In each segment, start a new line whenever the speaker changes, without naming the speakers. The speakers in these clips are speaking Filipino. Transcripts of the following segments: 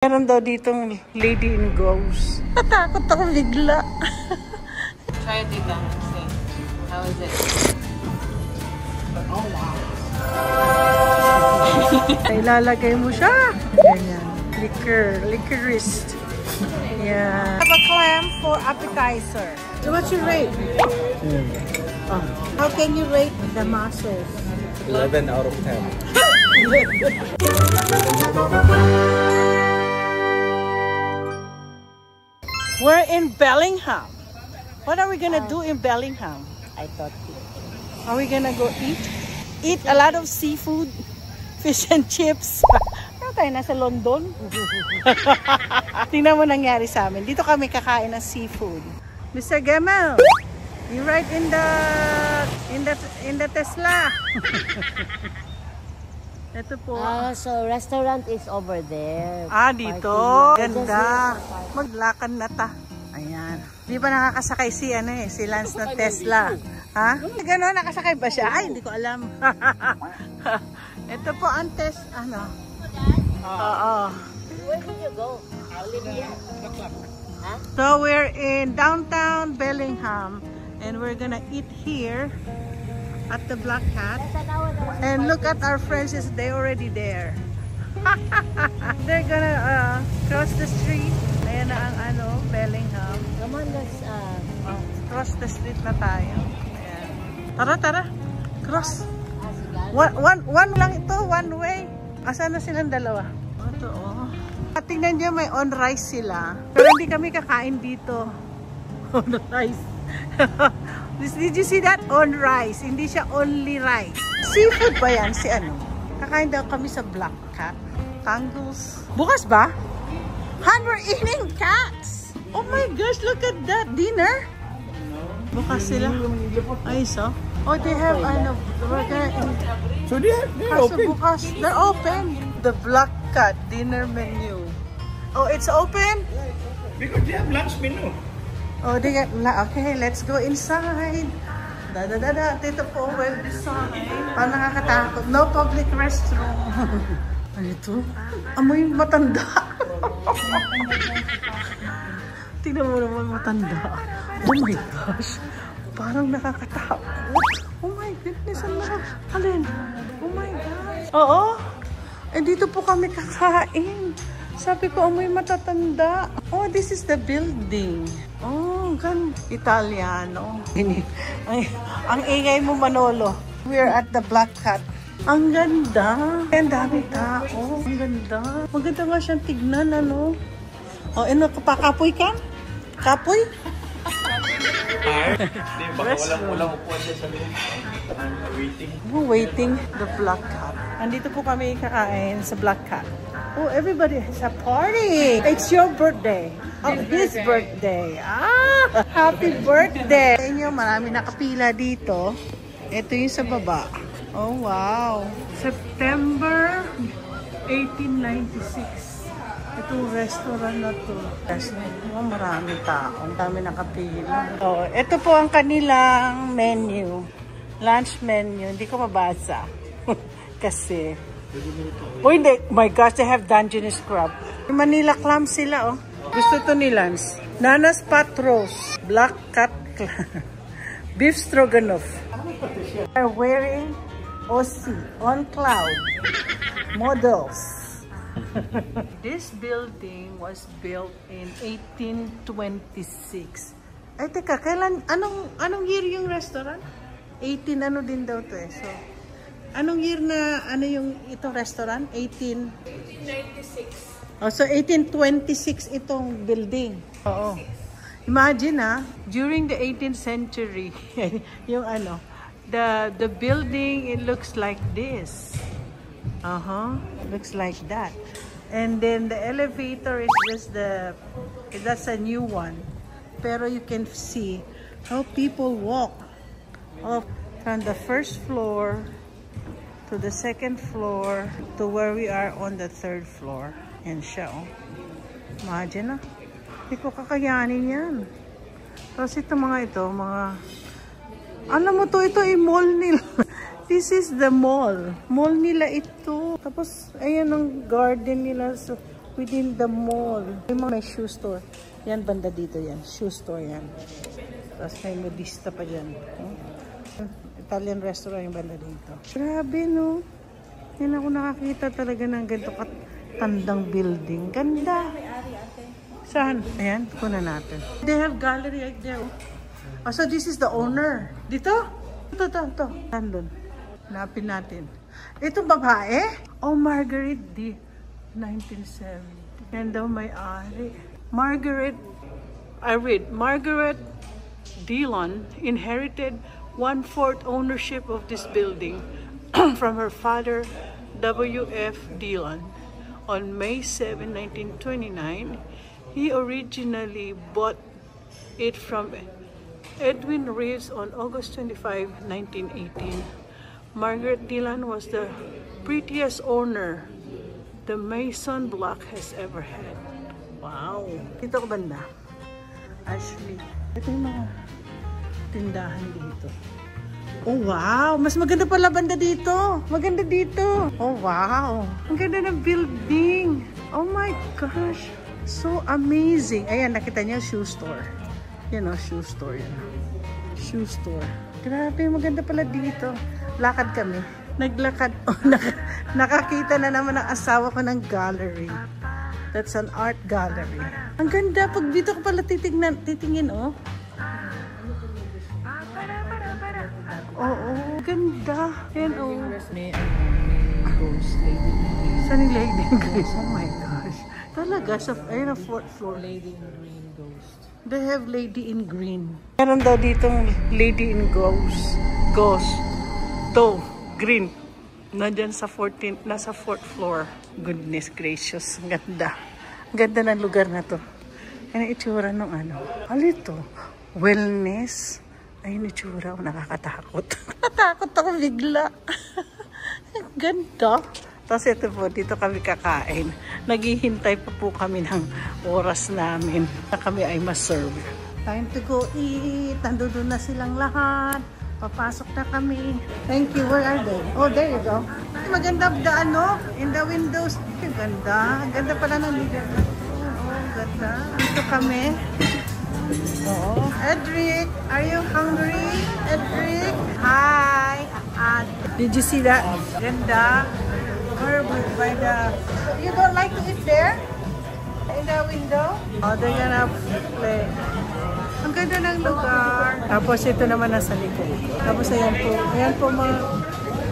Meron daw ditong lady in ghost. Natakot ako bigla.
Try it, Tita. See. How is it? Oh, wow.
Ilalagay mo siya. Ganyan. Liquorist. Yeah. Have a clam for appetizer. So what's your rate? Oh. How can you rate the mussels?
11 out of 10.
We're in Bellingham. What are we gonna do in Bellingham?
I thought
Are we gonna go eat? Eat a lot of seafood, fish and chips. Ano tayo, nasa London? Tingnan mo nangyari sa amin. Dito kami kakain ng seafood. Mr. Gemel, you ride in the Tesla. Ito po.
so restaurant is over there.
Dito. Ganda. Maglakan na ta. Ayan. Di ba nakakasakay si Lance na Tesla? Ha? Gano'n, nakasakay ba siya? Ay, hindi ko alam. Ito po ang Oo.
Where did you go?
So we're in downtown Bellingham and we're gonna eat here at the Black Cat. And look at our friends, they already there. They're gonna cross the street. Ayan na ang Bellingham.
Come on, let's
Cross the street na tayo. Ayan. Tara. Cross. One lang ito, one way. Asan na silang dalawa? Ito At tingnan nyo, may on rice sila. Pero hindi kami kakain dito. On rice. Did you see that? On rice. Hindi siya only rice. Seafood ba yan? Kakain daw kami sa Black Cat. Tangles. Bukas ba? Han, we're eating cats! Oh my gosh, look at that. Dinner? Bukas sila. Ay, so? Oh, they have,
So they're open.
Bukas, they're open. The Black Cat dinner menu. Oh, it's open?
Because they have lunch menu.
Oh, they got, okay, let's go inside. Dito po, well designed. Parang nakakatakot. No public restroom. Ano ito? Amoy matanda. Tingnan mo naman matanda. Oh my gosh. Parang nakakatakot. Oh my goodness, alin? Oh my gosh. Oo. Dito po kami kakain. Sabi ko, amoy matatanda. Oh, this is the building. Oh, Italiano. Ang ingay mo, Manolo. We're at the Black Cat. Ang ganda. Ang dami tao. Ang ganda. Maganda nga siyang tignan, Oh, pakapoy ka? Kapoy?
Baka walang upuan dyan sa loob. Waiting.
Waiting the Black Cat. Andito po kami kakain sa Black Cat. Oh, everybody has a party. It's your birthday. Oh, his birthday. Happy birthday. Sa inyo, marami nakapila dito. Ito yung sa baba. Oh, wow. September 1896. Itong restaurant na to. Maraming tao. Ang dami nakapila. Oh, ito po ang kanilang menu. Lunch menu. Hindi ko mabasa. Kasi hindi. My gosh, they have Dungeness crab. Manila clam sila, Gusto to ni Lance. Nana's pot roast. Black Cat beef stroganoff. Are wearing OC on cloud models. This building was built in 1826. Ay, teka, anong year yung restaurant? 18 din daw to So, anong year na, itong restaurant? 1896. Oh, so 1826 itong building. Oo. Imagine during the 18th century, yung the building, it looks like this. Looks like that. And then the elevator is just that's a new one. Pero you can see how people walk up from the first floor to the second floor to where we are on the third floor. Yan siya, Imagine Hindi ko kakayanin yan. Tapos ito alam mo ito mall nila. This is the mall. Mall nila ito. Tapos, ayan ang garden nila. So, within the mall. May shoe store. Yan, banda dito yan. Shoe store yan. Tapos may modista pa dyan. Italian restaurant yung banda dito. Grabe, no? Yan ako nakakita talaga ng ganito katandang building. Ganda. Saan? Ayan, kunan natin. They have gallery right there. Oh, so this is the owner. Dito? Ito. Nandun. Hanapin natin. Itong babae? Oh, Margaret D. 1970. Yan daw may-ari. Margaret Dillon inherited 1/4 ownership of this building from her father, W.F. Dillon. On May 7, 1929, he originally bought it from Edwin Reeves on August 25, 1918. Margaret Dillon was the prettiest owner the Mason block has ever had. Wow! Dito ko banda. Ashley. Ito yung mga tindahan dito. Oh, wow! Mas maganda pala banda dito. Maganda dito. Oh, wow! Ang ganda ng building. Oh my gosh! So amazing. Ayan, nakita niyo shoe store. Yan o, shoe store yan. Shoe store. Grabe, maganda pala dito. Lakad kami. Naglakad. Oh, nakakita na naman ang asawa ko ng gallery. That's an art gallery. Ang ganda. Pag dito ko pala titingin, oh. Oo, ganda. Yan, oh. Saan yung Lady in Grace? Oh my gosh. Talaga, ayun ang 4th floor.
Lady in Green Ghost.
They have Lady in Green. Meron daw ditong Lady in Ghost. To, green. Nandyan sa 14th, nasa 4th floor. Goodness gracious. Ganda. Ganda ng lugar na to. Yan ang itsura ng ano. Alito. Wellness. Ayun itsura. Nakakatakot. Nakatakot ako bigla. Ganda. Tapos ito po, dito kami kakain. Naghihintay pa po kami ng oras namin na kami ay ma-serve. Time to go eat. Nandun na silang lahat. Papasok na kami. Thank you. Where are they? Oh, there you go. Maganda the ano, in the windows. Ganda. Ganda pala ng lugar. Oh, ganda. Dito kami. Oh, Edric, are you hungry? Edric? Hi. Did you see that? Ganda. Or by the... You don't like to eat there? In the window? Oh, they're gonna play. Ang ganda ng lugar. Tapos ito naman nasa likod. Tapos ayan po mga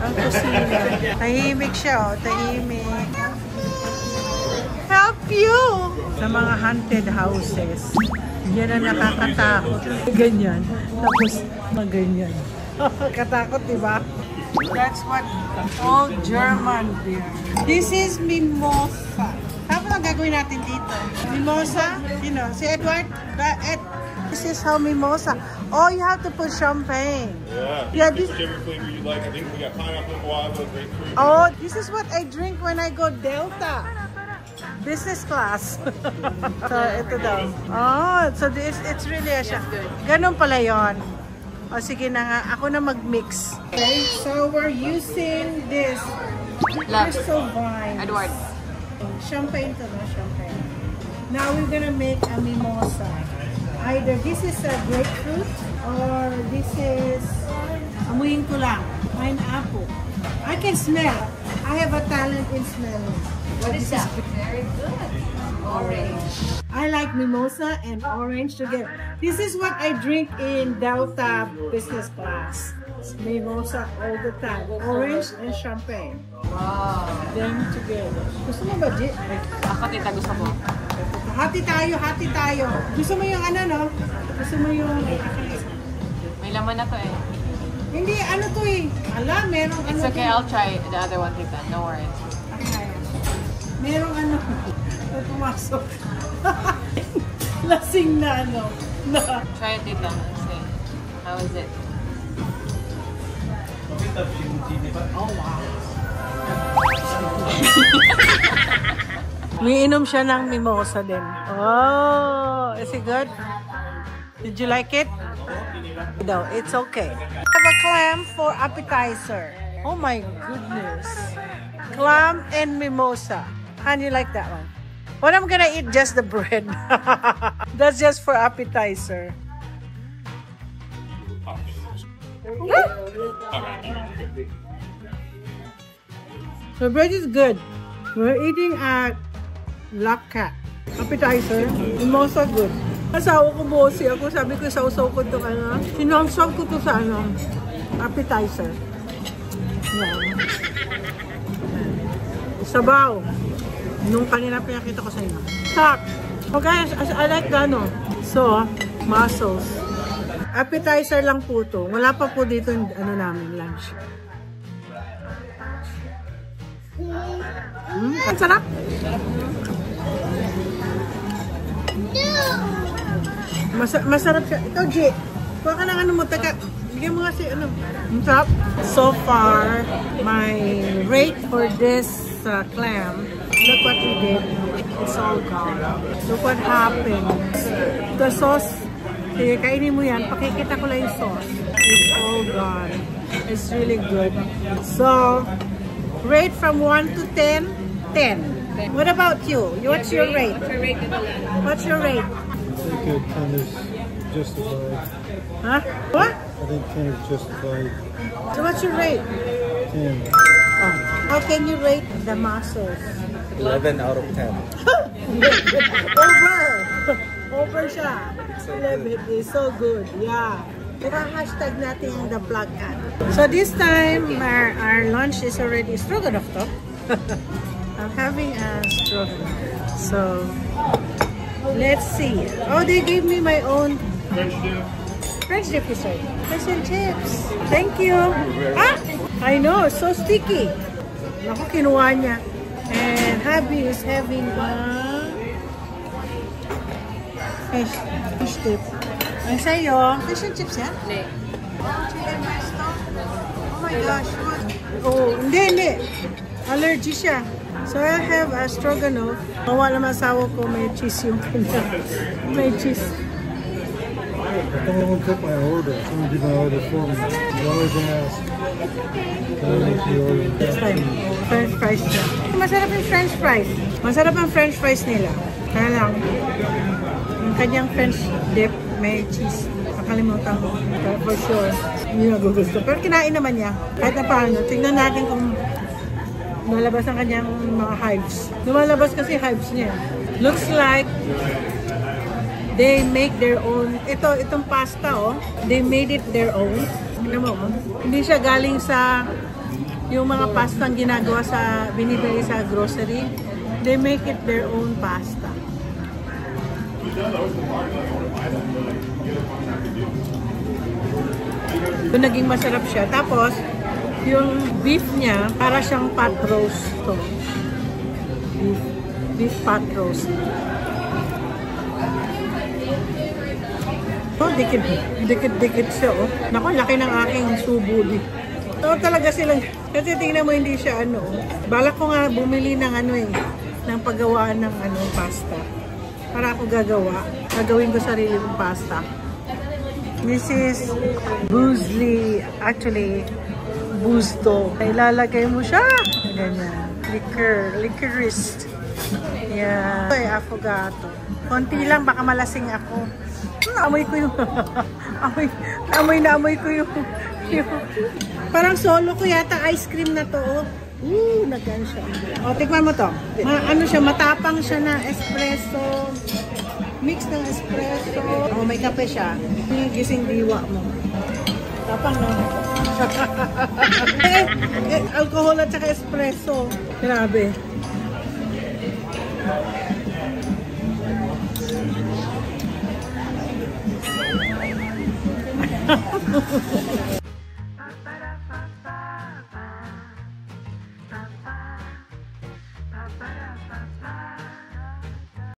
ang kusina. Tahimik siya, oh, tahimik. Help you! Sa mga haunted houses. Yan ang nakakatakot. Ganyan. Tapos maganyan. Katakot, diba? That's what old German beer. This is mimosa. Tapos ang gagawin natin dito? Mimosa, you know, si Edward, this is how mimosa. Oh, you have to put champagne. Yeah. This
whichever flavor you like. I think we got pineapple, guava, grapefruit.
Oh, this is what I drink when I go Delta. Business class. So, ito daw. Oh, so it's really a siya. Ganun pala yun. O, sige na nga. Ako na mag-mix. Okay, so we're using this crystal wine.
Edward.
Champagne to, no? Champagne. Now we're gonna make a mimosa. Either this is a grapefruit or this is, amuyin ko lang, pineapple. I can smell. I have a talent in smelling.
What is that? Very good. Orange.
I like mimosa and orange together. This is what I drink in Delta business class. Mimosa all the time. Orange and champagne.
Wow.
Them together. Gusto mo ba, Jit?
Ako, tita, gusto mo.
Hati tayo. Gusto mo yung ano, no? Gusto mo yung...
May laman na to eh.
Hindi, ano to eh. Ala, merong ano.
It's okay, I'll try the other one, tita. No worries.
Okay. Merong ano. May pumasok. Lasing na ano. Na.
Try it, tita. See. How is it?
Oh, wow. Umiinom siya ng mimosa din. Oh, is it good? Did you like it? No, it's okay. I have a clam for appetizer. Oh my goodness. Clam and mimosa. How do you like that one? What I'm gonna eat just the bread. That's just for appetizer. The bread is good. We're eating at Black Cat. Appetizer, mimosa good. Asawa ko bossy ako, sabi ko sausaw ko ito ano. Sinawsaw ko ito sa ano, appetizer. Yan. Sabaw. Nung kanina pinakita ko sa inyo. Sarap. Okay, I like the ano. So, mussels. Appetizer lang po ito. Wala pa po dito yung ano namin, lunch. Ang sarap. Masarap siya. Ikaw, G. Kuha ka ng ano mo. Bigyan mo kasi ano. Ang sarap. So far, my rate for this clam, look what we did. It's all gone. Look what happened. The sauce, kainin mo yan. Pakikita ko lang yung sauce. It's all gone. It's really good. So, rate from 1 to 10, 10. What about you? What's your rate? What's your rate?
I think 10 is justified.
Huh? What?
I think 10 is justified.
So what's your rate?
10.
Oh. How can you rate the mussels?
11 out of 10.
Over siya. 11 is so good. Yeah. Hashtag natin yung the Black Cat. So this time, our lunch is already stroganoff to. I'm having a stroganoff. So, let's see. Oh, they gave me my own French dip dessert. Fish and chips. Thank you. Ah! I know, so sticky. Naku, kinuha niya. And hubby is having fish dip. Ang sa'yo, fish and chips yan?
Hindi.
Chicken pesto? Oh my gosh. Oh, hindi. Allergy siya. So I have a stroganoff. Mawa naman asawa ko, may cheese yung kanya. May cheese.
Someone took my order. Someone did my order for me. You always ask.
Next time, French fries siya. Masarap yung French fries. Masarap ang French fries nila. Kaya lang, yung kanyang French dip, may cheese. Nakalimutan ko. For sure. Hindi nagugusto. Pero kinain naman niya. Kahit na paano. Tingnan natin kung malabas ang kanyang mga hives. Lumalabas kasi hives niya. Looks like they make their own. Itong pasta, oh. They made it their own. Tignan mo, oh. Hindi siya galing sa yung mga pastang ginagawa sa binibili sa grocery. They make it their own pasta. So, naging masarap siya. Tapos, yung beef niya, para siyang pot roast to. Beef pot roast. Oh, dikit siya, oh. Naku, laki ng aking subuli. So, talaga silang, kasi tingnan mo, hindi siya ano. Balak ko nga bumili ng ano eh, ng paggawaan ng ano, pasta. Para ako gagawa. Gagawin ko sarili kong pasta. This is Boozley, actually, Boosto. Ilalagay mo siya. Ganyan. Liquorist. Yeah. Ay, affogato. Konti lang, baka malasing ako. Naamoy ko yung amoy ko yung parang solo ko yata ice cream na to. Nagyan siya. O, tikman mo to. Ano siya, matapang siya na espresso. Mix ng espresso. O, may kape siya. Yung gising diwa mo. Tapang, no? Alcohol at saka espresso. Grabe.